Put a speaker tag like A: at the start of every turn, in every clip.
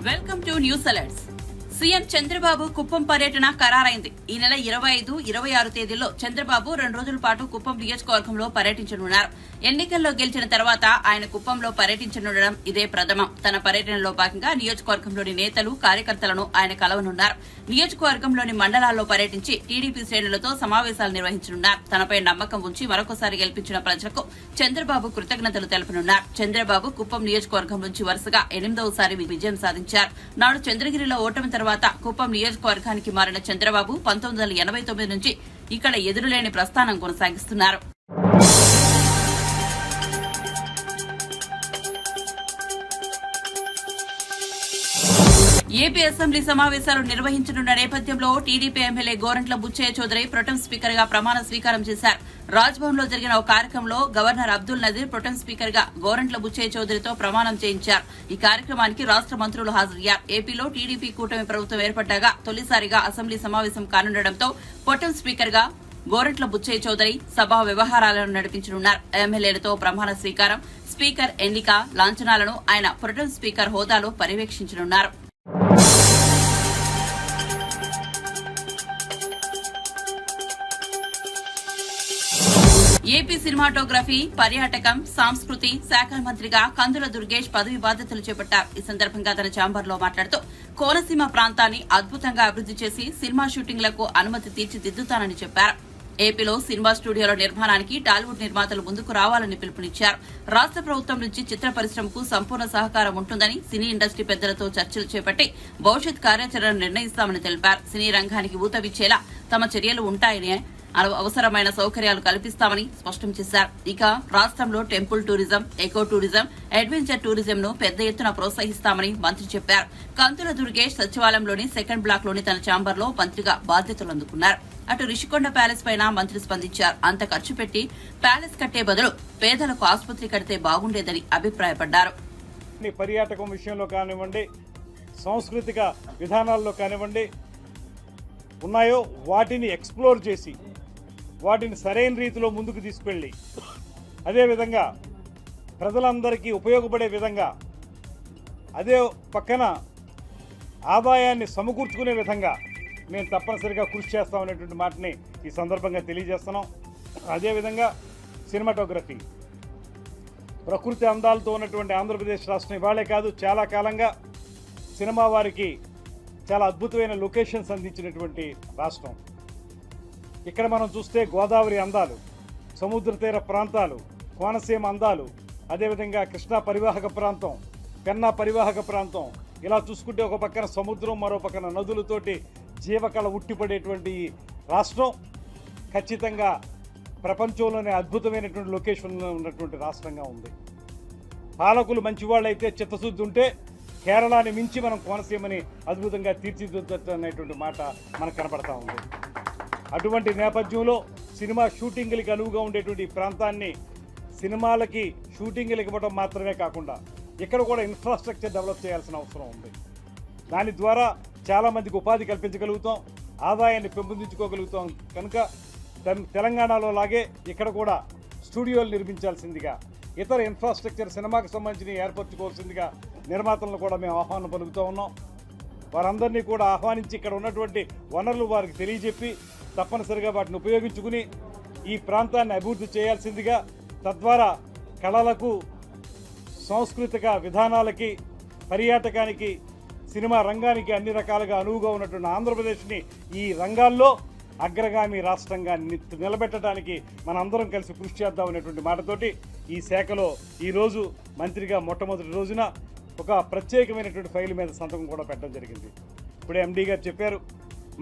A: Welcome to news alerts. CM Chandrababu Kuppam పర్యటన ఖరారైంది. ఈ నెల 25, 26 తేదీల్లో చంద్రబాబు 2 రోజుల పాటు కుప్పం నియోజకవర్గంలో పర్యటించనున్నారు. ఎన్నికల్లో గెలిచిన తర్వాత ఆయన కుప్పంలో పర్యటించనుండడం ఇదే ప్రథమం. తన పర్యటనలో భాగంగా నియోజకవర్గంలోని నేతలు, కార్యకర్తలను ఆయన కలవనున్నారు. నియోజకవర్గంలోని మండలాల్లో పర్యటించి టీడీపీ శ్రేణులతో సమావేశాలు నిర్వహించనున్నారు. తనపై నమ్మకం ఉంచి మరొకసారి గెలిపించిన ప్రజలకు చంద్రబాబు కృతజ్ఞతలు తెలపనున్నారు. చంద్రబాబు కుప్పం నియోజకవర్గం నుంచి వరుసగా 8వసారి విజయం సాధించారు. నాడు చంద్రగిరిలో ఓటమి తర్వాత కుప్పం నియోజకవర్గానికి మారిన చంద్రబాబు 1989 నుంచి ఇక్కడ ఎదురులేని ప్రస్థానం కొనసాగిస్తున్నారు. ఏపీ అసెంబ్లీ సమావేశాలు నిర్వహించనున్న నేపథ్యంలో TDP MLA Gorantla Butchaiah Chowdary protem speaker గా ప్రమాణ స్వీకారం చేశారు. రాజ్భవన్ లో జరిగిన ఒక కార్యక్రమంలో governor Abdul Nazeer protem speaker గా గోరంట్ల బుచ్చయ్య చౌదరితో ప్రమాణం చేయించారు. ఈ కార్యక్రమానికి రాష్ట మంత్రులు హాజరయ్యారు. ఏపీలో టీడీపీ కూటమి ప్రభుత్వం ఏర్పడ్డాక తొలిసారిగా అసెంబ్లీ సమావేశం కానుండటంతో ప్రొటెం స్పీకర్ గా గోరంట్ల బుచ్చయ్య చౌదరి సభా వ్యవహారాలను నడిపించనున్నారు. ఎమ్మెల్యేలతో ప్రమాణ స్వీకారం, స్పీకర్ ఎన్నిక, లాంఛనాలను ఆయన ప్రొటెం స్పీకర్ హోదాలో పర్యవేక్షించనున్నారు. ఏపీ సినిమాటోగ్రఫీ, పర్యాటకం, సంస్కృతి శాఖల మంత్రిగా కందుల దుర్గేష్ పదవి బాధ్యతలు చేపట్టారు. ఈ సందర్భంగా తన ఛాంబర్లో మాట్లాడుతూ కోనసీమ ప్రాంతాన్ని అద్భుతంగా అభివృద్ది చేసి సినిమా షూటింగ్లకు అనుమతి తీర్చిదిద్దుతానని చెప్పారు. ఏపీలో సినిమా స్టూడియోల నిర్మాణానికి టాలీవుడ్ నిర్మాతలు ముందుకు రావాలని పిలుపునిచ్చారు. రాష్ట ప్రభుత్వం నుంచి చిత్ర పరిశ్రమకు సంపూర్ణ సహకారం ఉంటుందని, సినీ ఇండస్ట్రీ పెద్దలతో చర్చలు చేపట్టి భవిష్యత్ కార్యాచరణను నిర్ణయిస్తామని తెలిపారు. సినీ రంగానికి ఊతవిచ్చేలా తమ చర్యలు ఉంటాయని, అవసరమైన సౌకర్యాలు కల్పిస్తామని స్పష్టం చేశారు. ఇక రాష్ట్రంలో temple tourism, eco tourism, adventure tourism ను పెద్ద ఎత్తున ప్రోత్సహిస్తామని మంత్రి చెప్పారు. కందుల దుర్గేష్ సచివాలయంలోని సెకండ్ బ్లాక్ లోని తన ఛాంబర్లో మంత్రిగా బాధ్యతలు అందుకున్నారు. అటు రిషికొండ ప్యాలెస్ పైన మంత్రి స్పందించారు. అంత ఖర్చు పెట్టి ప్యాలెస్ కట్టే బదులు పేదలకు ఆసుపత్రి కడితే బాగుండేదని అభిప్రాయపడ్డారు.
B: పర్యాటకం విషయంలో కానివ్వండి, సాంస్కృతిక విధానాల్లో కానివ్వండి ఉన్నాయో వాటిని ఎక్స్ప్లోర్ చేసి వాటిని సరైన రీతిలో ముందుకు తీసుకెళ్ళి అదేవిధంగా ప్రజలందరికీ ఉపయోగపడే విధంగా, అదే పక్కన ఆదాయాన్ని సమకూర్చుకునే విధంగా మేము తప్పనిసరిగా కృషి చేస్తామనేటువంటి మాటని ఈ సందర్భంగా తెలియజేస్తున్నాం. అదేవిధంగా సినిమాటోగ్రఫీ, ప్రకృతి అందాలతో ఉన్నటువంటి ఆంధ్రప్రదేశ్ రాష్ట్రం ఇవాళే కాదు చాలా కాలంగా సినిమా వారికి చాలా అద్భుతమైన లొకేషన్స్ అందించినటువంటి రాష్ట్రం. ఇక్కడ మనం చూస్తే గోదావరి అందాలు, సముద్ర తీర ప్రాంతాలు, కోనసీమ అందాలు, అదేవిధంగా కృష్ణా పరివాహక ప్రాంతం, పెన్నా పరివాహక ప్రాంతం, ఇలా చూసుకుంటే ఒక పక్కన సముద్రం, మరో పక్కన నదులతోటి జీవకళ ఉట్టిపడేటువంటి రాష్ట్రం ఖచ్చితంగా ప్రపంచంలోనే అద్భుతమైనటువంటి లొకేషన్లో ఉన్నటువంటి రాష్ట్రంగా ఉంది. పాలకులు మంచివాళ్ళైతే చిత్తశుద్ధి ఉంటే కేరళని మించి మనం కోనసీమని అద్భుతంగా తీర్చిదిద్దచ్చు అనేటువంటి మాట మనకు కనపడతా ఉంది. అటువంటి నేపథ్యంలో సినిమా షూటింగ్లకి అనువుగా ఉండేటువంటి ప్రాంతాన్ని సినిమాలకి షూటింగ్లు ఇవ్వడం మాత్రమే కాకుండా ఇక్కడ కూడా ఇన్ఫ్రాస్ట్రక్చర్ డెవలప్ చేయాల్సిన అవసరం ఉంది. దాని ద్వారా చాలామందికి ఉపాధి కల్పించగలుగుతాం, ఆదాయాన్ని పెంపొందించుకోగలుగుతాం. కనుక తెలంగాణలో లాగే ఇక్కడ కూడా స్టూడియోలు నిర్మించాల్సిందిగా, ఇతర ఇన్ఫ్రాస్ట్రక్చర్ సినిమాకి సంబంధించి ఏర్పరచుకోవాల్సిందిగా నిర్మాతలను కూడా మేము ఆహ్వానం పలుకుతూ ఉన్నాం. వారందరినీ కూడా ఆహ్వానించి ఇక్కడ ఉన్నటువంటి వనరులు వారికి తెలియజెప్పి తప్పనిసరిగా వాటిని ఉపయోగించుకుని ఈ ప్రాంతాన్ని అభివృద్ధి చేయాల్సిందిగా, తద్వారా కళలకు, సాంస్కృతిక విధానాలకి, పర్యాటకానికి, సినిమా రంగానికి అన్ని రకాలుగా అనువుగా ఉన్నటువంటి ఆంధ్రప్రదేశ్ని ఈ రంగాల్లో అగ్రగామి రాష్ట్రంగా నిలబెట్టడానికి మనందరం కలిసి కృషి చేద్దాం అనేటువంటి మాటతోటి ఈ శాఖలో ఈరోజు మంత్రిగా మొట్టమొదటి రోజున ఒక ప్రత్యేకమైనటువంటి ఫైల్ మీద సంతకం కూడా పెట్టడం జరిగింది. ఇప్పుడే ఎండీ గారు చెప్పారు,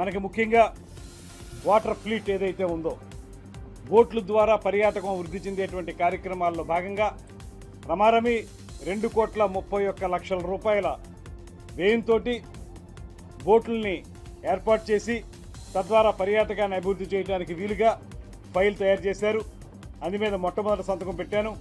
B: మనకి ముఖ్యంగా వాటర్ ఫ్లీట్ ఏదైతే ఉందో, బోట్ల ద్వారా పర్యాటకం వృద్ధి చెందేటువంటి కార్యక్రమాల్లో భాగంగా రమారమి 2,31,00,000 రూపాయల వ్యయంతో బోట్లని ఏర్పాటు చేసి తద్వారా పర్యాటకాన్ని అభివృద్ధి చేయడానికి వీలుగా ఫైల్ తయారు చేశారు. అందు మీద మొట్టమొదటి సంతకం పెట్టాను.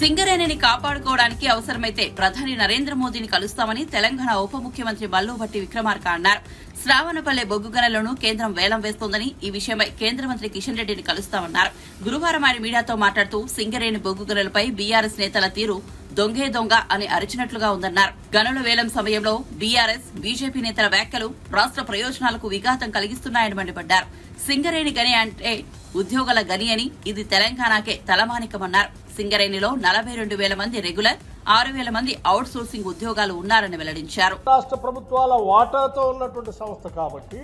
A: సింగరేణిని కాపాడుకోవడానికి అవసరమైతే ప్రధాని నరేంద్ర మోదీని కలుస్తామని తెలంగాణ ఉప ముఖ్యమంత్రి మల్లు భట్టి విక్రమార్క అన్నారు. శ్రావణపల్లె బొగ్గు గనులను కేంద్రం వేలం వేస్తోందని, ఈ విషయమై కేంద్ర మంత్రి కిషన్ రెడ్డిని కలుస్తామన్నారు. గురువారం ఆయన మీడియాతో మాట్లాడుతూ సింగరేణి బొగ్గు గనులపై బీఆర్ఎస్ నేతల తీరు దొంగే దొంగ అని అరిచినట్లుగా ఉందన్నారు. గనుల వేలం సమయంలో బీఆర్ఎస్, బీజేపీ నేతల వ్యాఖ్యలు రాష్ట్ర ప్రయోజనాలకు విఘాతం కలిగిస్తున్నాయని మండిపడ్డారు. సింగరేణి గని అంటే ఉద్యోగుల గని అని, ఇది తెలంగాణకే తలమానికమన్నారు. సింగరేణిలో 42,000 మంది రెగ్యులర్, 6,000 మంది అవుట్ సోర్సింగ్ ఉద్యోగాలు ఉన్నారని వెల్లడించారు.
C: రాష్ట్ర ప్రభుత్వాల వాటాతో ఉన్నటువంటి సంస్థ కాబట్టి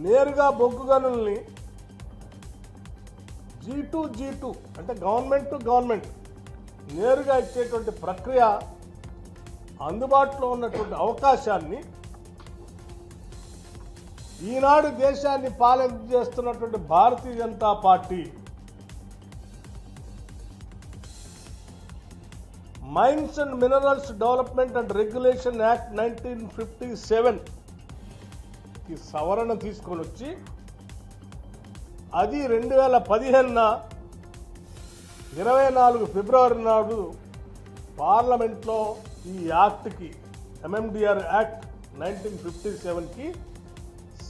C: నేరుగా బొగ్గు గనుల్ని G2 అంటే గవర్నమెంట్ టు గవర్నమెంట్ నేరుగా ఇచ్చేటువంటి ప్రక్రియ అందుబాటులో ఉన్నటువంటి అవకాశాన్ని ఈనాడు దేశాన్ని పాలన చేస్తున్నటువంటి Bharatiya Janata party mines and minerals development and regulation act 1957 కి సవరణ తీసుకొని వచ్చి అది 2015 24 ఫిబ్రవరి నాడు పార్లమెంట్లో ఈ యాక్ట్కి MMDR యాక్ట్ 1957కి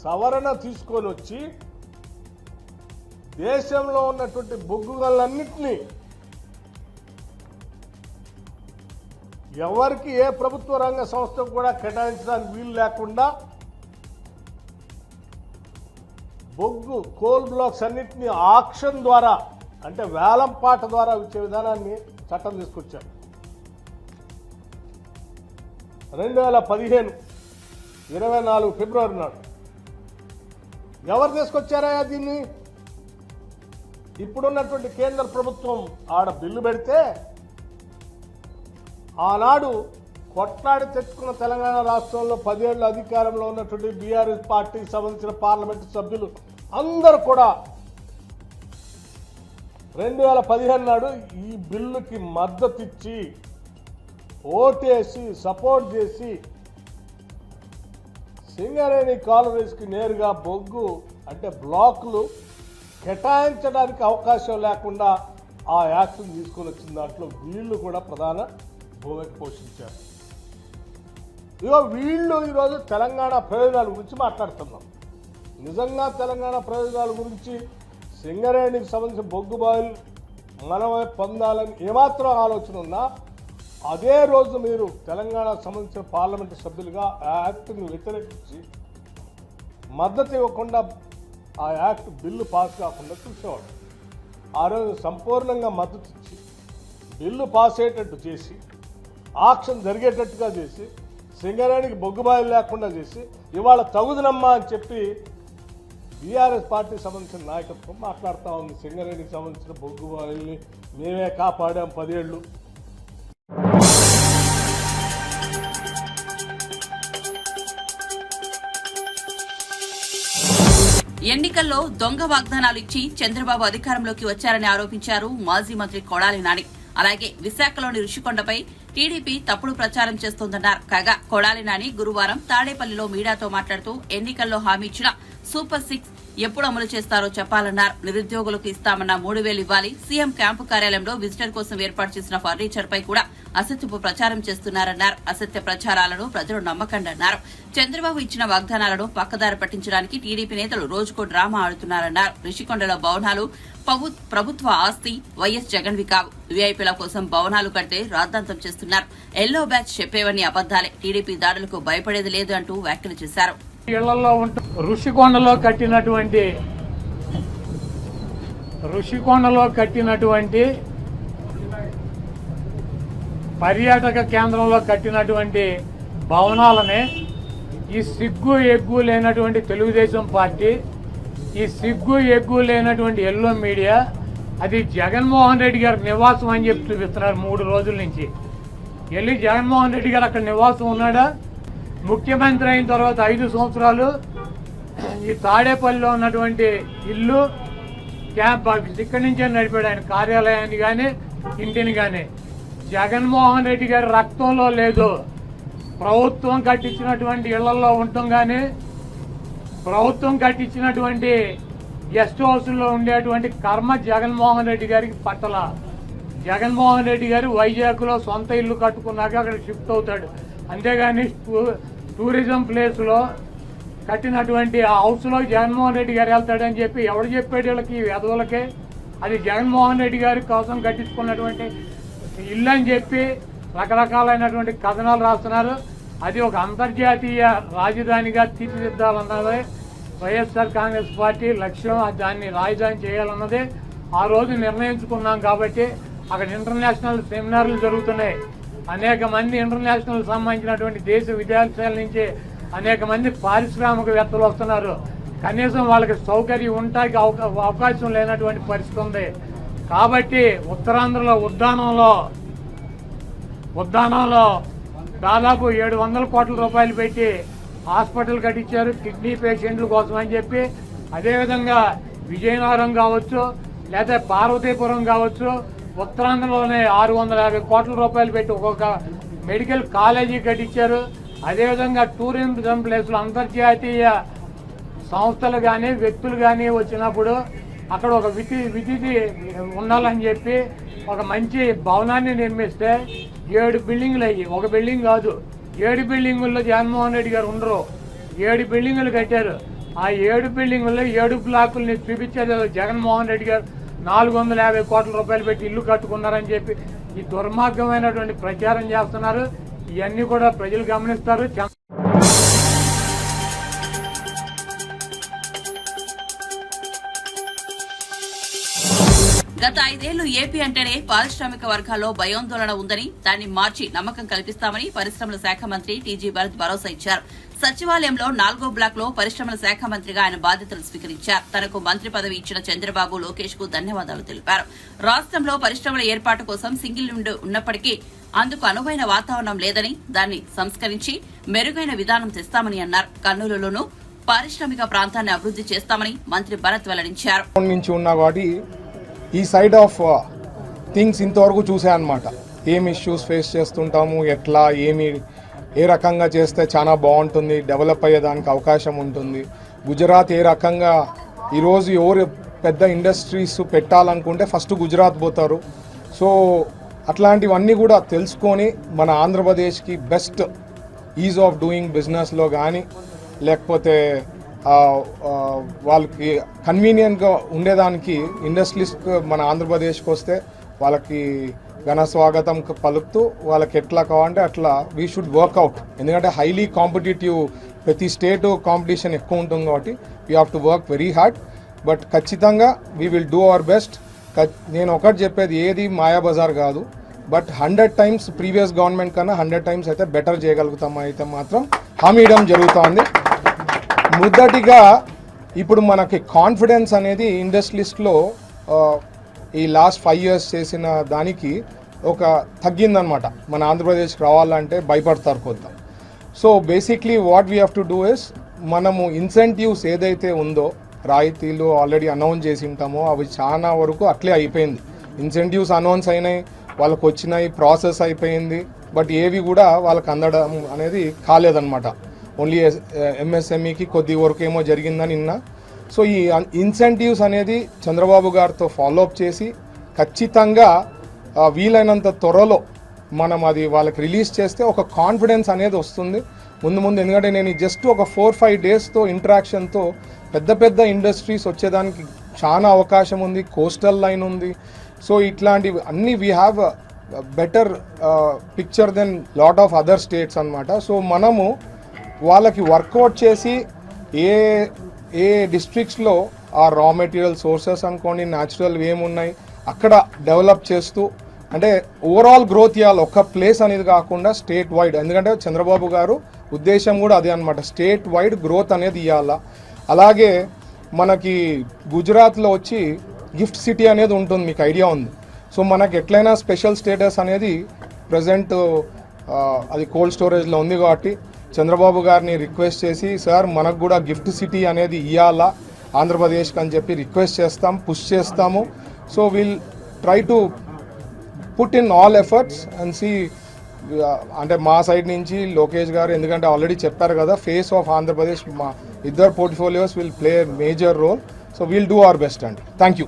C: సవరణ తీసుకొని వచ్చి దేశంలో ఉన్నటువంటి బొగ్గు గనులన్నింటినీ ఎవరికి ఏ ప్రభుత్వ రంగ సంస్థకు కూడా కేటాయించడానికి వీలు లేకుండా బొగ్గు కోల్ బ్లాక్స్ అన్నింటినీ ఆక్షన్ ద్వారా అంటే వేలం పాట ద్వారా ఇచ్చే విధానాన్ని చట్టం తీసుకొచ్చారు. 2015 24 ఫిబ్రవరి నాడు ఎవరు తీసుకొచ్చారా దీన్ని? ఇప్పుడున్నటువంటి కేంద్ర ప్రభుత్వం ఆడ బిల్లు పెడితే ఆనాడు కొట్లాడి తెచ్చుకున్న తెలంగాణ రాష్ట్రంలో 10 ఏళ్ల అధికారంలో ఉన్నటువంటి బీఆర్ఎస్ పార్టీకి సంబంధించిన పార్లమెంటు సభ్యులు అందరూ కూడా 2015 నాడు ఈ బిల్లుకి మద్దతు ఇచ్చి ఓటేసి సపోర్ట్ చేసి సింగరేణి కాలనీస్కి నేరుగా బొగ్గు అంటే బ్లాకులు కేటాయించడానికి అవకాశం లేకుండా ఆ యాక్షన్ తీసుకొని వచ్చిన దాంట్లో వీళ్ళు కూడా ప్రధాన భూమిక పోషించారు. ఇగో వీళ్ళు ఈరోజు తెలంగాణ ప్రయోజనాల గురించి మాట్లాడుతున్నాం. నిజంగా తెలంగాణ ప్రయోజనాల గురించి సింగరేణికి సంబంధించిన బొగ్గు బాయిల్ మనమే పొందాలని ఏమాత్రం ఆలోచన ఉన్నా అదే రోజు మీరు తెలంగాణకు సంబంధించిన పార్లమెంటు సభ్యులుగా ఆ యాక్ట్ని వ్యతిరేకించి మద్దతు ఇవ్వకుండా ఆ యాక్ట్ బిల్లు పాస్ కాకుండా చూసేవాడు. ఆ రోజు సంపూర్ణంగా మద్దతు ఇచ్చి బిల్లు పాస్ అయ్యేటట్టు చేసి ఆక్షన్ జరిగేటట్టుగా చేసి సింగరేణికి బొగ్గుబాయిలు లేకుండా చేసి ఇవాళ తగుదనమ్మా అని చెప్పి బీఆర్ఎస్ పార్టీకి సంబంధించిన నాయకత్వం మాట్లాడుతూ ఉంది. సింగరేణికి సంబంధించిన బొగ్గుబాయిల్ని మేమే కాపాడాం 10 ఏళ్ళు.
A: ఎన్నికల్లో దొంగ వాగ్దానాలు ఇచ్చి చంద్రబాబు అధికారంలోకి వచ్చారని ఆరోపించారు మాజీ మంత్రి కొడాలి నాని. అలాగే విశాఖలోని రుషికొండపై టీడీపీ తప్పుడు ప్రచారం చేస్తోందన్నారు. కాగా కొడాలి నాని గురువారం తాడేపల్లిలో మీడియాతో మాట్లాడుతూ ఎన్నికల్లో హామీ ఇచ్చిన సూపర్ 6 ఎప్పుడు అమలు చేస్తారో చెప్పాలన్నారు. నిరుద్యోగులకు ఇస్తామన్న 3,000 ఇవ్వాలి. సీఎం క్యాంపు కార్యాలయంలో విజిటర్ కోసం ఏర్పాటు చేసిన ఫర్నిచర్ పై కూడా అసత్యపు ప్రచారం చేస్తున్నారన్నారు. అసత్య ప్రచారాలను ప్రజలు నమ్మకండన్నారు. చంద్రబాబు ఇచ్చిన వాగ్దానాలను పక్కదారి పట్టించడానికి టీడీపీ నేతలు రోజుకో డ్రామా ఆడుతున్నారన్నారు. రిషికొండలో భవనాలు ప్రభుత్వ ఆస్తి వైఎస్ జగన్వి కావు. వీఐపీల కోసం భవనాలు కడితే రాద్ధాంతం చేస్తున్నారు. ఎల్లో బ్యాచ్ చెప్పేవన్నీ అబద్దాలే. టీడీపీ దాడులకు భయపడేది లేదు అంటూ వ్యాఖ్యలు చేశారు.
D: ఇళ్లలో ఉంటూ ఋషికొండలో కట్టినటువంటి పర్యాటక కేంద్రంలో కట్టినటువంటి భవనాలనే ఈ సిగ్గు ఎగ్గు లేనటువంటి తెలుగుదేశం పార్టీ, ఈ సిగ్గు ఎగ్గు లేనటువంటి ఎల్లో మీడియా అది జగన్మోహన్ రెడ్డి గారి నివాసం అని చెప్పి చూపిస్తున్నారు 3 రోజుల నుంచి. వెళ్ళి జగన్మోహన్ రెడ్డి గారు అక్కడ నివాసం ఉన్నాడా? ముఖ్యమంత్రి అయిన తర్వాత 5 సంవత్సరాలు ఈ తాడేపల్లిలో ఉన్నటువంటి ఇల్లు క్యాంప్ ఆఫీస్ ఇక్కడి నుంచే నడిపాడు. ఆయన కార్యాలయాన్ని కానీ ఇంటిని కానీ జగన్మోహన్ రెడ్డి గారి రక్తంలో లేదు. ప్రభుత్వం కట్టించినటువంటి ఇళ్లలో ఉండటం కానీ ప్రభుత్వం కట్టించినటువంటి గెస్ట్ హౌస్లో ఉండేటువంటి కర్మ జగన్మోహన్ రెడ్డి గారికి పట్టల. జగన్మోహన్ రెడ్డి గారు వైజాగ్లో సొంత ఇల్లు కట్టుకున్నాక అక్కడ షిఫ్ట్ అవుతాడు. అంతేగాని టూరిజం ప్లేస్లో కట్టినటువంటి ఆ హౌస్లో జగన్మోహన్ రెడ్డి గారు వెళ్తాడని చెప్పి ఎవడు చెప్పాడు వీళ్ళకి వెధవులకే? అది జగన్మోహన్ రెడ్డి గారి కోసం కట్టించుకున్నటువంటి ఇల్లు అని చెప్పి రకరకాలైనటువంటి కథనాలు రాస్తున్నారు. అది ఒక అంతర్జాతీయ రాజధానిగా తీర్చిదిద్దాలన్నదే వైఎస్ఆర్ కాంగ్రెస్ పార్టీ లక్ష్యం. దాన్ని రాజధాని చేయాలన్నదే ఆ రోజు నిర్ణయించుకున్నాం. కాబట్టి అక్కడ ఇంటర్నేషనల్ సెమినార్లు జరుగుతున్నాయి. అనేక మంది ఇంటర్నేషనల్ సంబంధించినటువంటి దేశ విదేశాల నుంచి అనేక మంది పారిశ్రామికవేత్తలు వస్తున్నారు. కనీసం వాళ్ళకి సౌకర్యం ఉండటానికి అవకాశం లేనటువంటి పరిస్థితి ఉంది. కాబట్టి ఉత్తరాంధ్రలో ఉద్దానంలో దాదాపు 700 కోట్ల రూపాయలు పెట్టి హాస్పిటల్ కట్టించారు కిడ్నీ పేషెంట్ల కోసం అని చెప్పి. అదేవిధంగా విజయనగరం కావచ్చు లేదా పార్వతీపురం కావచ్చు, ఉత్తరాంధ్రలోనే 650 కోట్ల రూపాయలు పెట్టి ఒక్కొక్క మెడికల్ కాలేజీ కట్టించారు. అదేవిధంగా టూరిజం ప్లేస్లో అంతర్జాతీయ సంస్థలు కానీ వ్యక్తులు కానీ వచ్చినప్పుడు అక్కడ ఒక విధి ఉండాలని చెప్పి ఒక మంచి భవనాన్ని నిర్మిస్తే 7 బిల్డింగులు అయ్యి, ఒక బిల్డింగ్ కాదు 7 బిల్డింగుల్లో జగన్మోహన్ రెడ్డి గారు ఉండరు. 7 బిల్డింగులు కట్టారు. ఆ 7 బిల్డింగుల్లో 7 బ్లాకుల్ని చూపించేది జగన్మోహన్ రెడ్డి గారు 450 కోట్ల రూపాయలు పెట్టి ఇల్లు కట్టుకున్నారని చెప్పి ఈ దుర్మార్గమైనటువంటి ప్రచారం చేస్తున్నారు. ఇవన్నీ కూడా ప్రజలు గమనిస్తారు.
A: గత 5 ఏళ్లు ఏపీ అంటేనే పారిశ్రామిక వర్గాల్లో భయాందోళన ఉందని, దాన్ని మార్చి నమ్మకం కల్పిస్తామని పరిశ్రమల శాఖ మంత్రి టీజీ భరత్ భరోసా ఇచ్చారు. సచివాలయంలో 4వ బ్లాక్ లో పరిశ్రమల శాఖ మంత్రిగా ఆయన బాధ్యతలు స్వీకరించారు. తనకు మంత్రి పదవి ఇచ్చిన చంద్రబాబు లోకేష్ కు ధన్యవాదాలు తెలిపారు. రాష్ట్రంలో పరిశ్రమల ఏర్పాటు కోసం సింగిల్ విండో ఉన్నప్పటికీ అందుకు అనువైన వాతావరణం లేదని, దాన్ని సంస్కరించి మెరుగైన విధానం తెస్తామని అన్నారు. కర్నూలులోనూ పారిశ్రామిక ప్రాంతాన్ని అభివృద్ధి చేస్తామని మంత్రి భరత్ వెల్లడించారు.
E: ఈ సైడ్ ఆఫ్ థింగ్స్ ఇంతవరకు చూసా అన్నమాట. ఏమి ఇష్యూస్ ఫేస్ చేస్తుంటాము, ఎట్లా ఏ రకంగా చేస్తే చాలా బాగుంటుంది, డెవలప్ అయ్యేదానికి అవకాశం ఉంటుంది. గుజరాత్ ఏ రకంగా ఈరోజు ఎవరు పెద్ద ఇండస్ట్రీస్ పెట్టాలనుకుంటే ఫస్ట్ గుజరాత్ పోతారు. సో అట్లాంటివన్నీ కూడా తెలుసుకొని మన ఆంధ్రప్రదేశ్కి బెస్ట్ ఈజ్ ఆఫ్ డూయింగ్ బిజినెస్లో కానీ లేకపోతే వాళ్ళకి కన్వీనియంట్గా ఉండేదానికి ఇండస్ట్రీస్ మన ఆంధ్రప్రదేశ్కి వస్తే వాళ్ళకి ఘన స్వాగతం పలుకుతూ వాళ్ళకి ఎట్లా కావాలంటే అట్లా వీ షుడ్ వర్క్అవుట్. ఎందుకంటే హైలీ కాంపిటేటివ్, ప్రతి స్టేటు కాంపిటీషన్ ఎక్కువ ఉంటుంది కాబట్టి we have to work very hard. But ఖచ్చితంగా we will do our best. నేను ఒకటి చెప్పేది, ఏది మాయాబజార్ కాదు. బట్ 100 times ప్రీవియస్ గవర్నమెంట్ కన్నా 100 times అయితే బెటర్ చేయగలుగుతాం అయితే మాత్రం హామీ ఇవ్వడం జరుగుతోంది. మొదటిగా ఇప్పుడు మనకి కాన్ఫిడెన్స్ అనేది ఇండస్ట్రీస్లో ఈ లాస్ట్ 5 years చేసిన దానికి ఒక తగ్గిందనమాట. మన ఆంధ్రప్రదేశ్కి రావాలంటే భయపడతారు కొంత. So basically what we have to do is, మనము ఇన్సెంటివ్స్ ఏదైతే ఉందో రాయితీలు ఆల్రెడీ అనౌన్స్ చేసి ఉంటామో అవి చాలా వరకు అట్లే అయిపోయింది. ఇన్సెంటివ్స్ అనౌన్స్ అయినాయి, వాళ్ళకు వచ్చినాయి, ప్రాసెస్ అయిపోయింది. బట్ ఏవి కూడా వాళ్ళకి అందడం అనేది కాలేదన్నమాట. ఓన్లీ ఎంఎస్ఎంఈకి కొద్ది వరకు ఏమో జరిగిందని నిన్న. సో ఈ ఇన్సెంటివ్స్ అనేది చంద్రబాబు గారితో ఫాలోఅప్ చేసి ఖచ్చితంగా వీలైనంత త్వరలో మనం అది వాళ్ళకి రిలీజ్ చేస్తే ఒక కాన్ఫిడెన్స్ అనేది వస్తుంది ముందు. ఎందుకంటే నేను జస్ట్ ఒక 4-5 daysతో ఇంటరాక్షన్తో పెద్ద ఇండస్ట్రీస్ వచ్చేదానికి చాలా అవకాశం ఉంది. కోస్టల్ లైన్ ఉంది. సో ఇట్లాంటివి అన్నీ we have better picture than lot of other states అన్నమాట. సో మనము వాళ్ళకి వర్కౌట్ చేసి ఏ డిస్ట్రిక్ట్స్లో ఆ రా మెటీరియల్ సోర్సెస్ అనుకోండి, న్యాచురల్ ఏమున్నాయి అక్కడ డెవలప్ చేస్తూ, అంటే ఓవరాల్ గ్రోత్ ఇవ్వాలి. ఒక ప్లేస్ అనేది కాకుండా స్టేట్ వైడ్. ఎందుకంటే చంద్రబాబు గారు ఉద్దేశం కూడా అదే అనమాట, స్టేట్ వైడ్ గ్రోత్ అనేది ఇవ్వాలా. అలాగే మనకి గుజరాత్లో వచ్చి గిఫ్ట్ సిటీ అనేది ఉంటుంది, మీకు ఐడియా ఉంది. సో మనకి ఎట్లయినా స్పెషల్ స్టేటస్ అనేది ప్రజెంట్ అది కోల్డ్ స్టోరేజ్లో ఉంది కాబట్టి చంద్రబాబు గారిని రిక్వెస్ట్ చేసి, సార్ మనకు కూడా గిఫ్ట్ సిటీ అనేది ఇవ్వాలా ఆంధ్రప్రదేశ్కి అని చెప్పి రిక్వెస్ట్ చేస్తాం, పుష్ చేస్తాము. So will try to put in all efforts and see. అంటే మా సైడ్ నుంచి లోకేష్ గారు, ఎందుకంటే ఆల్రెడీ చెప్పారు కదా, ఫేస్ ఆఫ్ ఆంధ్రప్రదేశ్, మా ఇద్దరు portfolios will play major role. So will do our best అండి. Thank you.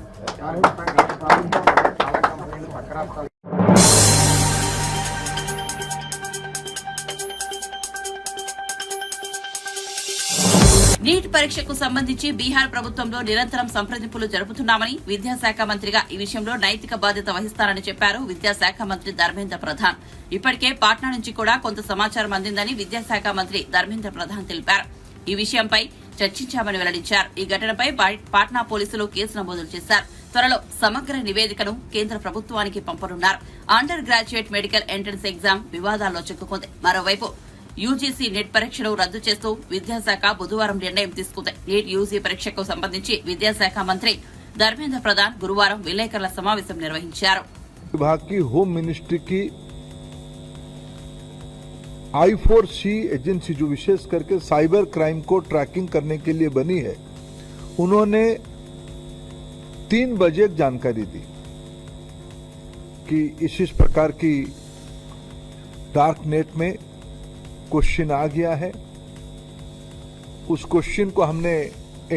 A: నీట్ పరీక్షకు సంబంధించి బీహార్ ప్రభుత్వంలో నిరంతరం సంప్రదింపులు జరుపుతున్నామని విద్యాశాఖ మంత్రిగా ఈ విషయంలో నైతిక బాధ్యత వహిస్తారని చెప్పారు విద్యాశాఖ మంత్రి ధర్మేంద్ర ప్రధాన్. ఇప్పటికే పాట్నా నుంచి కూడా కొంత సమాచారం అందిందని విద్యాశాఖ మంత్రి ధర్మేంద్ర ప్రధాన్ తెలిపారు. ఈ విషయంపై చర్చించామని వెల్లడించారు. ఈ ఘటనపై పాట్నా పోలీసులు కేసు నమోదు చేశారు. త్వరలో సమగ్ర నివేదికను కేంద్ర ప్రభుత్వానికి పంపనున్నారు. Under graduate medical entrance exam వివాదాల్లో చిక్కుకుంది. మరోవైపు యూజీసీ నెట్ పరీక్షను రద్దు చేస్తూ విద్యాశాఖ బుధవారం నిర్ణయం తీసుకుంది. నీట్ యూజీ పరీక్షకు సంబంధించి విద్యాశాఖ మంత్రి ధర్మేంద్ర ప్రధాన్ గురువారం విలేకరుల సమావేశం నిర్వహించారు.
F: विभाग की होम मिनिस्ट्री की I4C एजेंसी जो विशेष करके साइबर क्राइम को ट्रैकिंग करने के लिए बनी है, उन्होंने 3 बजे एक जानकारी दी कि इस प्रकार की डार्क नेट में क्वेश्चन आ गया है। उस क्वेश्चन को हमने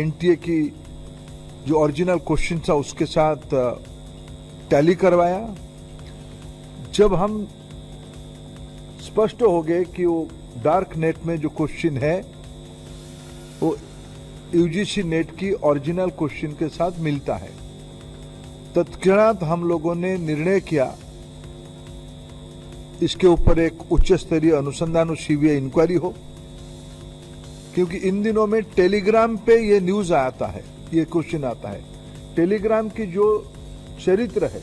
F: एनटीए की जो ओरिजिनल क्वेश्चन था उसके साथ टैली करवाया। जब हम स्पष्ट हो गए कि वो डार्क नेट में जो क्वेश्चन है वो यूजीसी नेट की ओरिजिनल क्वेश्चन के साथ मिलता है, तत्क्षणात हम लोगों ने निर्णय किया इसके ऊपर एक उच्च स्तरीय अनुसंधान और सीबीआई इंक्वायरी हो, क्योंकि इन दिनों में टेलीग्राम पे ये न्यूज आता है, ये क्वेश्चन आता है। टेलीग्राम की जो चरित्र है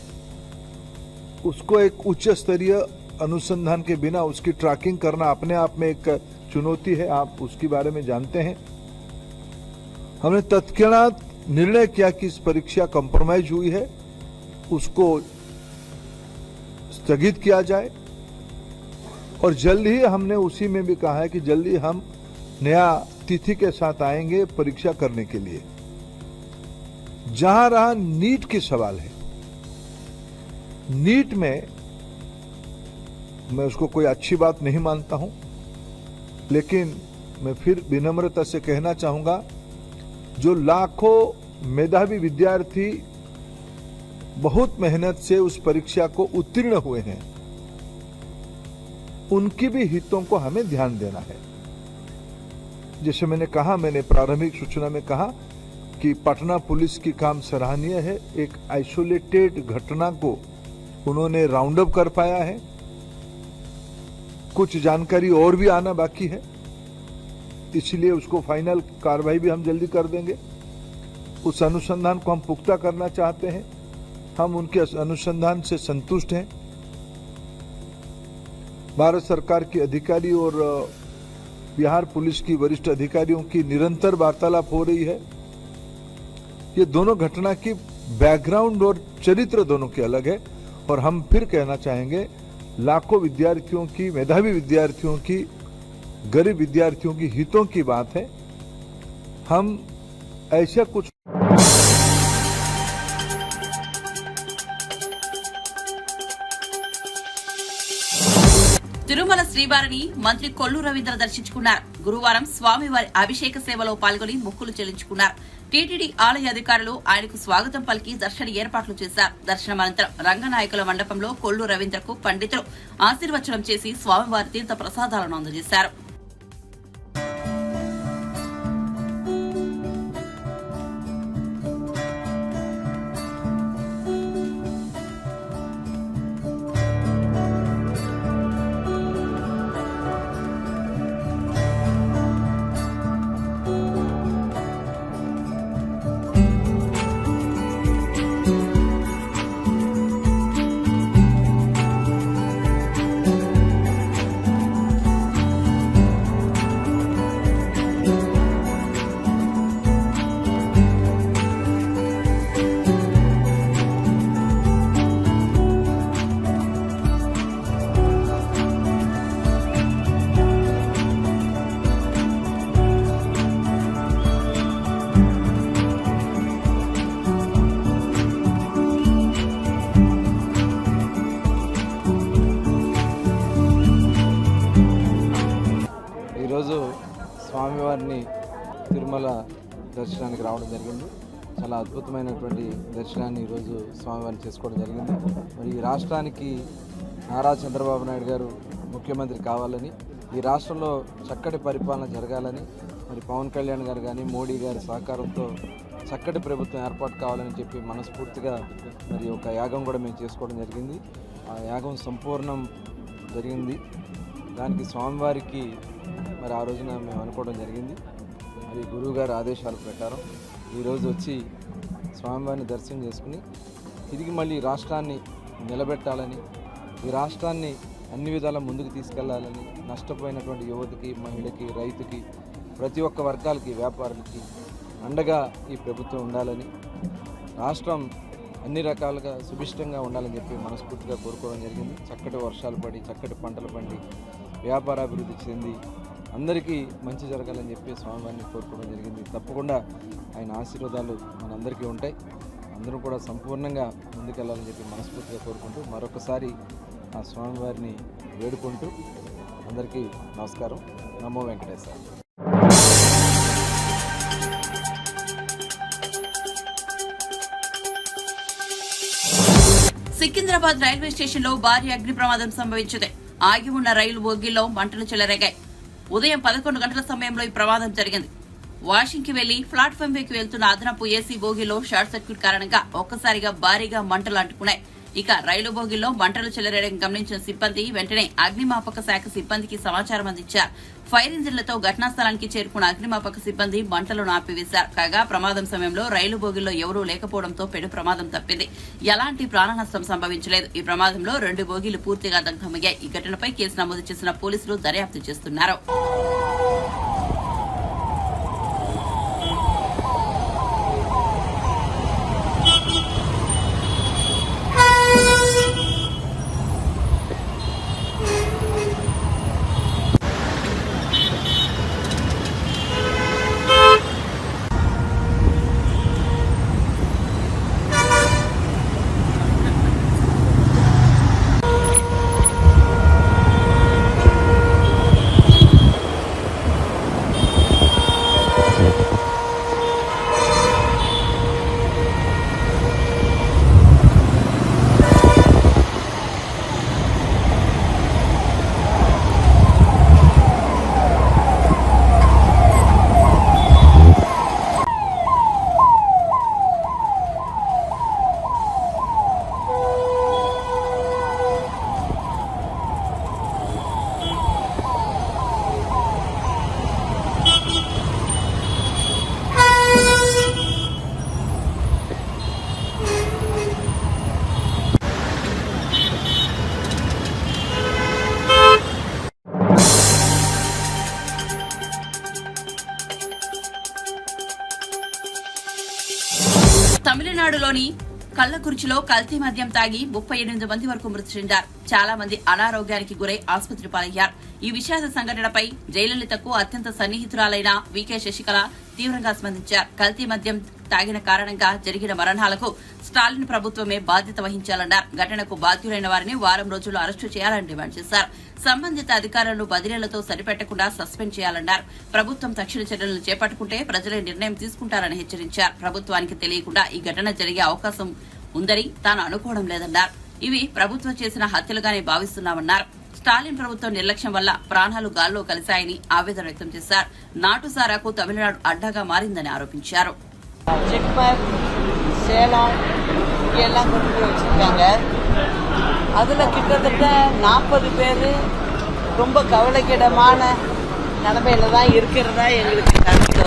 F: उसको एक उच्च स्तरीय अनुसंधान के बिना उसकी ट्रैकिंग करना अपने आप में एक चुनौती है, आप उसके बारे में जानते हैं। हमने तत्क्षणात निर्णय किया कि इस परीक्षा कॉम्प्रोमाइज हुई है, उसको स्थगित किया जाए, और जल्द ही हमने उसी में भी कहा है कि जल्दी हम नया तिथि के साथ आएंगे परीक्षा करने के लिए। जहां रहा नीट की सवाल है, नीट में मैं उसको कोई अच्छी बात नहीं मानता हूं, लेकिन मैं फिर विनम्रता से कहना चाहूंगा, जो लाखों मेधावी विद्यार्थी बहुत मेहनत से उस परीक्षा को उत्तीर्ण हुए हैं, उनकी भी हितों को हमें ध्यान देना है। जैसे मैंने कहा, मैंने प्रारंभिक सूचना में कहा कि पटना पुलिस की काम सराहनीय है। एक आइसोलेटेड घटना को उन्होंने राउंड अप कर पाया है। कुछ जानकारी और भी आना बाकी है, इसलिए उसको फाइनल कार्रवाई भी हम जल्दी कर देंगे। उस अनुसंधान को हम पुख्ता करना चाहते हैं, हम उनके अनुसंधान से संतुष्ट हैं। भारत सरकार के अधिकारी और बिहार पुलिस की वरिष्ठ अधिकारियों की निरंतर वार्तालाप हो रही है। ये दोनों घटना की बैकग्राउंड और चरित्र दोनों के अलग है, और हम फिर कहना चाहेंगे, लाखों विद्यार्थियों की, मेधावी विद्यार्थियों की, गरीब विद्यार्थियों की हितों की बात है। हम ऐसा कुछ
A: తిరుమల శ్రీవారిని మంత్రి కొల్లు రవీంద్ర దర్శించుకున్నారు. గురువారం స్వామివారి అభిషేక సేవలో పాల్గొని మొక్కులు చెల్లించుకున్నారు. టీటీడీ ఆలయ అధికారులు ఆయనకు స్వాగతం పలికి దర్శన ఏర్పాట్లు చేశారు. దర్శనం అనంతరం రంగనాయకుల మండపంలో కొల్లు రవీంద్రకు పండితులు ఆశీర్వచనం చేసి స్వామివారి తీర్థ ప్రసాదాలను అందజేశారు.
G: ఈరోజు స్వామివారిని తిరుమల దర్శనానికి రావడం జరిగింది. చాలా అద్భుతమైనటువంటి దర్శనాన్ని ఈరోజు స్వామివారిని చేసుకోవడం జరిగింది. మరి ఈ రాష్ట్రానికి నారా చంద్రబాబు నాయుడు గారు ముఖ్యమంత్రి కావాలని, ఈ రాష్ట్రంలో చక్కటి పరిపాలన జరగాలని, మరి పవన్ కళ్యాణ్ గారు కానీ మోడీ గారి సహకారంతో చక్కటి ప్రభుత్వం ఏర్పాటు కావాలని చెప్పి మనస్ఫూర్తిగా మరి ఒక యాగం కూడా మేము చేసుకోవడం జరిగింది. ఆ యాగం సంపూర్ణం జరిగింది. దానికి స్వామివారికి మరి ఆ రోజున మేము అనుకోవడం జరిగింది. మరి గురువుగారి ఆదేశాల ప్రకారం ఈరోజు వచ్చి స్వామివారిని దర్శనం చేసుకుని తిరిగి మళ్ళీ రాష్ట్రాన్ని నిలబెట్టాలని, ఈ రాష్ట్రాన్ని అన్ని విధాలా ముందుకు తీసుకెళ్లాలని, నష్టపోయినటువంటి యువతకి, మహిళకి, రైతుకి, ప్రతి ఒక్క వర్గాలకి, వ్యాపారులకి అండగా ఈ ప్రభుత్వం ఉండాలని, రాష్ట్రం అన్ని రకాలుగా సుభిష్టంగా ఉండాలని చెప్పి మనస్ఫూర్తిగా కోరుకోవడం జరిగింది. చక్కటి వర్షాలు పడి, చక్కటి పంటలు పండి, వ్యాపారాభివృద్ధి చెంది అందరికీ మంచి జరగాలని చెప్పి స్వామివారిని కోరుకోవడం జరిగింది. తప్పకుండా ఆయన ఆశీర్వాదాలు మనందరికీ ఉంటాయి. అందరూ కూడా సంపూర్ణంగా ముందుకెళ్లాలని చెప్పి మనస్ఫూర్తిగా కోరుకుంటూ మరొకసారి ఆ స్వామివారిని వేడుకుంటూ అందరికీ నమస్కారం. నమో వెంకటేశ్వర.
A: సికింద్రాబాద్ రైల్వే స్టేషన్ లో భారీ అగ్ని ప్రమాదం సంభవించింది. ఆగి ఉన్న రైలు బోగీలో మంటలు చెలరేగాయి. ఉదయం 11 గంటల సమయంలో ఈ ప్రమాదం జరిగింది. వాషింగ్ కి వెళ్లి ప్లాట్ఫామ్ వైపు వెళ్తున్న అదనపు ఏసీ బోగీలో షార్ట్ సర్క్యూట్ కారణంగా ఒక్కసారిగా భారీగా మంటలు అంటుకున్నాయి. ఇక రైలు బోగీలో మంటలు చెలరేయడం గమనించిన సిబ్బంది వెంటనే అగ్నిమాపక శాఖ సిబ్బందికి సమాచారం అందించారు. ఫైర్ ఇంజిన్లతో ఘటనా స్థలానికి చేరుకున్న అగ్నిమాపక సిబ్బంది మంటలను ఆపివేశారు. కాగా ప్రమాదం సమయంలో రైలు బోగీలో ఎవరూ లేకపోవడంతో పెను ప్రమాదం తప్పింది. ఎలాంటి ప్రాణ నష్టం సంభవించలేదు. ఈ ప్రమాదంలో 2 బోగీలు పూర్తిగా దగ్ధమయ్యాయి. ఈ ఘటనపై కేసు నమోదు చేసిన పోలీసులు దర్యాప్తు చేస్తున్నారు. తమిళనాడులోని కల్లకుర్చిలో కల్తీ మద్యం తాగి 38 మంది వరకు మృతి చెందారు. చాలా మంది అనారోగ్యానికి గురై ఆసుపత్రి పాలయ్యారు. ఈ విషాద సంఘటనపై జయలలితకు అత్యంత సన్నిహితురాలైన వికే శశికళ తీవ్రంగా స్పందించారు. కల్తీ మద్యం తాగిన కారణంగా జరిగిన మరణాలకు స్టాలిన్ ప్రభుత్వమే బాధ్యత వహించాలన్నారు. ఘటనకు బాధ్యులైన వారిని వారం రోజుల్లో అరెస్టు చేయాలని డిమాండ్ చేశారు. సంబంధిత అధికారులను బదిలీలతో సరిపెట్టకుండా సస్పెండ్ చేయాలన్నారు. ప్రభుత్వం తక్షణ చర్యలను చేపట్టుకుంటే ప్రజలే నిర్ణయం తీసుకుంటారని హెచ్చరించారు. ప్రభుత్వానికి తెలియకుండా ఈ ఘటన జరిగే అవకాశం ఉందని తాను అనుకోవడం లేదన్నారు. ఇవి ప్రభుత్వం చేసిన హత్యలుగానే భావిస్తున్నామన్నారు. స్టాలిన్ ప్రభుత్వం నిర్లక్ష్యం వల్ల ప్రాణాలు గాల్లో కలిశాయని ఆవేదన వ్యక్తం చేశారు. నాటుసారాకు తమిళనాడు అడ్డాగా మారిందని ఆరోపించారు.
H: சேலம் எல்லாம் கொண்டு போய் வச்சுருக்காங்க. அதில் கிட்டத்தட்ட 40 பேர் ரொம்ப கவலைக்கிடமான நிலைமையில தான் இருக்கிறதா எங்களுக்கு கருத்து.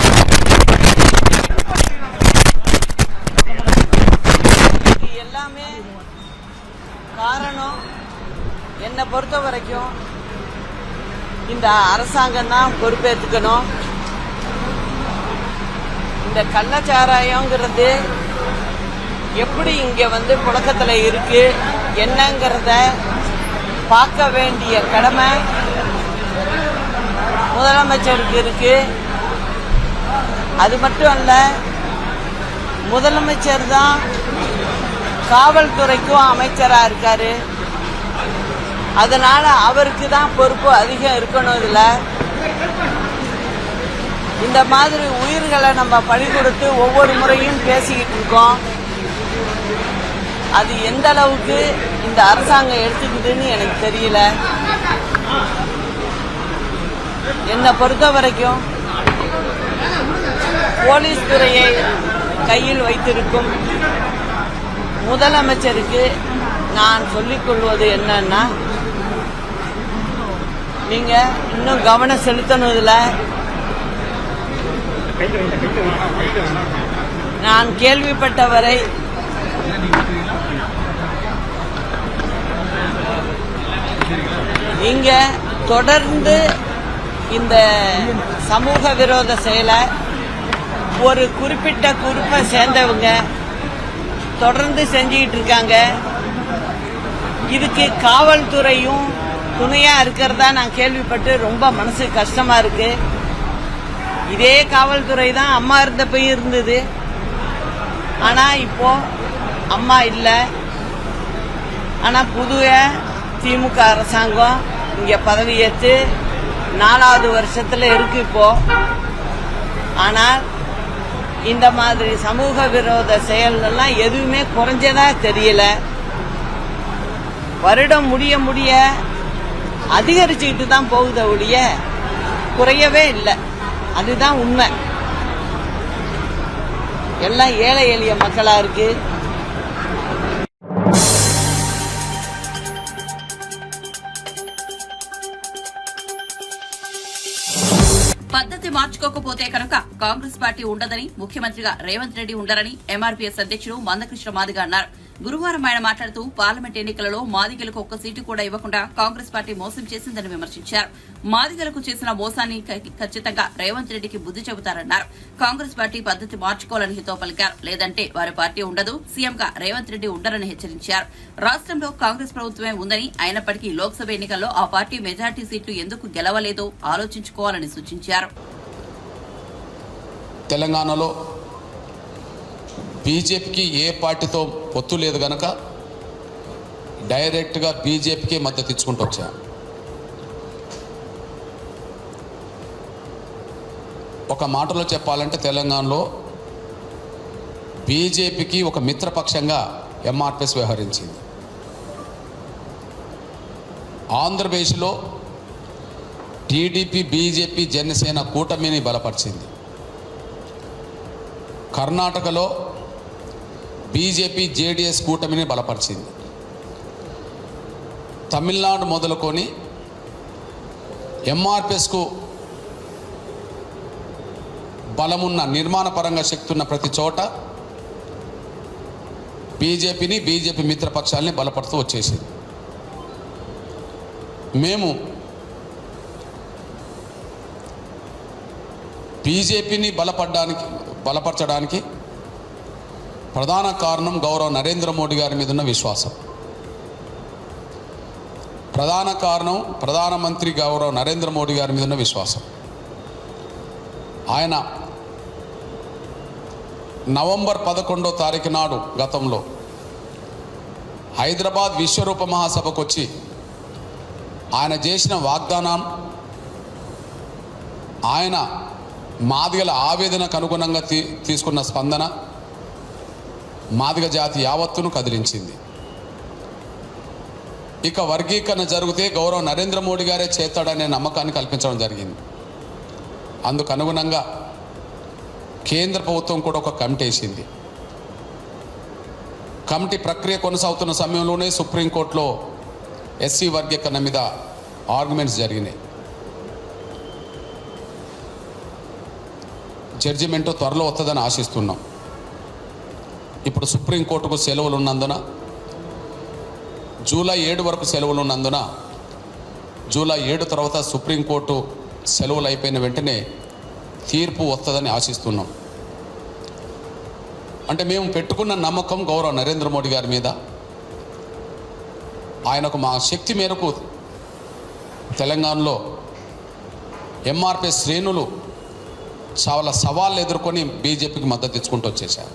H: இது எல்லாமே காரணம் என்னை பொறுத்த வரைக்கும் இந்த அரசாங்கம் தான் பொறுப்பேற்றுக்கணும். இந்த கள்ளச்சாராயங்கிறது எப்படி இங்க புழக்கத்துல இருக்கு என்னங்கிறத பார்க்க வேண்டிய கடமை முதலமைச்சருக்கு இருக்கு. அது மட்டும் அல்ல, முதலமைச்சர் தான் காவல்துறைக்கும் அமைச்சரா இருக்காரு. அதனால அவருக்கு தான் பொறுப்பு அதிகம் இருக்கணும். இதுல இந்த மாதிரி உயிர்களை நம்ம பறி கொடுத்து ஒவ்வொரு முறையும் பேசிக்கிட்டு இருக்கோம். அது எந்த அளவுக்கு இந்த அரசாங்கம் எடுத்துக்குதுன்னு எனக்கு தெரியல. என்னை பொறுத்த வரைக்கும் போலீஸ் துறையை கையில் வைத்திருக்கும் முதலமைச்சருக்கு நான் சொல்லிக் கொள்வது என்னன்னா, நீங்க இன்னும் கவனம் செலுத்தணும்ல. நான் கேள்விப்பட்டவரை இங்க தொடர்ந்து இந்த சமூக விரோத செயலை ஒரு குறிப்பிட்ட குரூப்பை சேர்ந்தவங்க தொடர்ந்து செஞ்சுக்கிட்டு இருக்காங்க. இதுக்கு காவல்துறையும் துணையா இருக்கிறதா நான் கேள்விப்பட்டு ரொம்ப மனசு கஷ்டமா இருக்கு. இதே காவல்துறை தான் அம்மா இருந்தப்ப இருந்தது. ஆனா இப்போ அம்மா இல்லை. ஆனா புதிய திமுக அரசாங்கம் இங்க பதவியேற்று 4வது வருஷத்துல இருக்கு இப்போ. ஆனால் இந்த மாதிரி சமூக விரோத செயல்லாம் எதுவுமே குறைஞ்சதா தெரியல. வருடம் முடிய முடிய அதிகரிச்சுக்கிட்டு தான் போகுத ஒழிய குறையவே இல்லை. அதுதான் உண்மை. எல்லாம் ஏழை எளிய மக்களா இருக்கு.
A: పద్ధతి మార్చుకోకపోతే కనుక కాంగ్రెస్ పార్టీ ఉండదని, ముఖ్యమంత్రిగా రేవంత్ రెడ్డి ఉండరని ఎంఆర్పీఎస్ అధ్యక్షుడు మందకృష్ణ మాదిగ అన్నారు. గురువారం ఆయన మాట్లాడుతూ పార్లమెంట్ ఎన్నికలలో మాదిగలకు ఒక్క సీటు కూడా ఇవ్వకుండా కాంగ్రెస్ పార్టీ మోసం చేసిందని విమర్శించారు. మాదిగలకు చేసిన మోసాన్ని ఖచ్చితంగా రేవంత్ రెడ్డికి బుద్ది చెబుతారన్నారు. కాంగ్రెస్ పార్టీ పద్ధతి మార్చుకోవాలని హితో పలికారు. లేదంటే వారి పార్టీ ఉండదు, సీఎంగా రేవంత్ రెడ్డి ఉండరని హెచ్చరించారు. రాష్ట్రంలో కాంగ్రెస్ ప్రభుత్వమే ఉందని, అయినప్పటికీ లోక్సభ ఎన్నికల్లో ఆ పార్టీ మెజార్టీ సీట్లు ఎందుకు గెలవలేదో ఆలోచించుకోవాలని సూచించారు.
I: తెలంగాణలో బీజేపీకి ఏ పార్టీతో పొత్తు లేదు గనక డైరెక్ట్గా బీజేపీకి మద్దతు ఇచ్చుకుంటూ వచ్చా. ఒక మాటలో చెప్పాలంటే తెలంగాణలో బీజేపీకి ఒక మిత్రపక్షంగా ఎంఆర్పీఎస్ వ్యవహరించింది. ఆంధ్రప్రదేశ్లో టీడీపీ, బీజేపీ, జనసేన కూటమిని బలపరిచింది. కర్ణాటకలో బీజేపీ, జేడీఎస్ కూటమిని బలపరిచింది. తమిళనాడు మొదలుకొని ఎంఆర్పీఎస్కు బలమున్న, నిర్మాణపరంగా శక్తి ఉన్న ప్రతి చోట బీజేపీని, బీజేపీ మిత్రపక్షాలని బలపడుతూ వచ్చేసింది. మేము బీజేపీని బలపరచడానికి ప్రధాన కారణం గౌరవ నరేంద్ర మోడీ గారి మీద ఉన్న విశ్వాసం. ప్రధాన కారణం ప్రధానమంత్రి గౌరవ నరేంద్ర మోడీ గారి మీద ఉన్న విశ్వాసం. ఆయన నవంబర్ 11వ తారీఖు నాడు గతంలో హైదరాబాద్ విశ్వరూప మహాసభకు వచ్చి ఆయన చేసిన వాగ్దానం, ఆయన మాదిగల ఆవేదనకు అనుగుణంగా తీసుకున్న స్పందన మాదిగ జాతి యావత్తును కదిలించింది. ఇక వర్గీకరణ జరిగితే గౌరవ నరేంద్ర మోడీ గారే చేస్తాడనే నమ్మకాన్ని కల్పించడం జరిగింది. అందుకు అనుగుణంగా కేంద్ర ప్రభుత్వం కూడా ఒక కమిటీ వేసింది. కమిటీ ప్రక్రియ కొనసాగుతున్న సమయంలోనే సుప్రీంకోర్టులో ఎస్సీ వర్గీకరణ మీద ఆర్గ్యుమెంట్స్ జరిగినాయి. జడ్జిమెంట్ త్వరలో వస్తుందని ఆశిస్తున్నాం. ఇప్పుడు సుప్రీంకోర్టుకు సెలవులు ఉన్నందున, జూలై 7 వరకు సెలవులు ఉన్నందున, జూలై 7 తర్వాత సుప్రీంకోర్టు సెలవులు అయిపోయిన వెంటనే తీర్పు వస్తుందని ఆశిస్తున్నాం. అంటే మేము పెట్టుకున్న నమ్మకం గౌరవ నరేంద్ర మోడీ గారి మీద. ఆయనకు మా శక్తి మేరకు తెలంగాణలో ఎంఆర్పీఎస్ శ్రేణులు చాలా సవాళ్ళు ఎదుర్కొని బీజేపీకి మద్దతు ఇచ్చుకుంటూ వచ్చేశారు.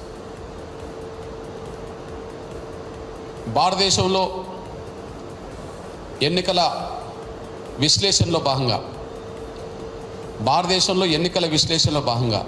I: భారతదేశంలో ఎన్నికల విశ్లేషణలో భాగంగా